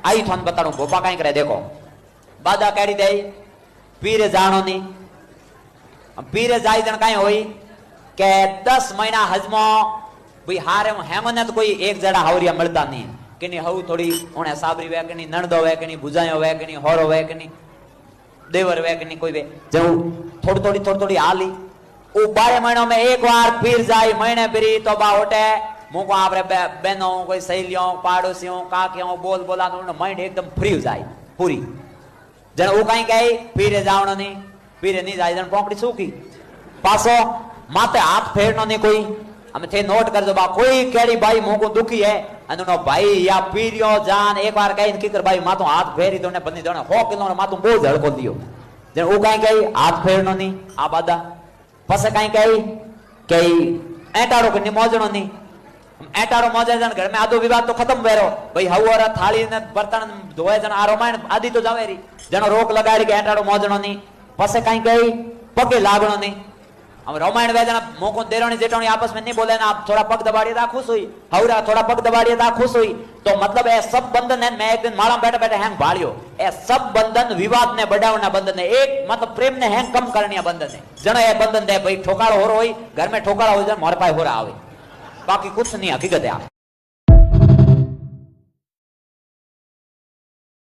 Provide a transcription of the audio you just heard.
आई थोन बताऊं भोपा कहीं करे देखो बादा कैरी दे पीरे जानो नहीं पीरे जाई जन कहीं होई के 10 महीना हजमो भाई हारे हेमन तो कोई एक जड़ा हावरिया मिलता नहीं कि नहीं हऊ थोड़ी उन्हें साबरी वे कि नहीं नणदो वे कि नहीं बुझायो वे कि नहीं होरो वे कि नहीं देवर वे कि नहीं कोई वे जो थोड़ी थोड़ी हाली वो 12 महीनों में एक बार पीर जाई महीने पीरी तो बा उठे मुको आपरे बहनों कोई सहेलियों पाड़ोसियों काकियों बोल बोला तो माइंड एकदम फ्री हो जाए पूरी जन वो कहीं कही पीरे जावनो नहीं पीरे नहीं जाए जन पोंकड़ी सूकी पासो माते हाथ फेरनो नहीं कोई हम थे नोट कर दो बा कोई केड़ी भाई मुको दुखी है अनु भाई या पीरियो जान एक बार कहीं की कर भाई मातो हाथ फेरी तो ने बंदी दोने 100 किलो ने मातो बोझ हड़को दियो जन वो कहीं कही हाथ फेरनो नहीं आ बादा पसे कहीं कही एटाड़ो के निमोजनो नहीं एटाड़ो मौजे जन घर में आधो विवाद तो खत्म वेरो भाई हवर थाली ने बर्तन धोए जन आ रामायण आदि तो जावेरी जनो रोक लगाड़ी के एटाड़ो मौजनो नहीं पसे कहीं कही पगे लागणो नहीं हम रामायण वे जना मोको देरोनी जेठोनी आपस में नहीं बोले ना आप थोड़ा पग दबाड़िए ता खुश हुई हवरा थोड़ा पग दबाड़िए ता खुश हुई तो मतलब ए सब बंधन है मैं एक दिन माला बैठे बैठे हैंग भाड़ियो ए सब बंधन विवाद ने बढ़ावना बंधन है एक मतलब प्रेम ने हैंग कम करनी बंधन है जनो ए बंधन दे भाई ठोकाड़ो हो रही घर में ठोकाड़ा हो जाए मोर पाए हो रहा आवे बाकी कुछ नहीं हकीकत है।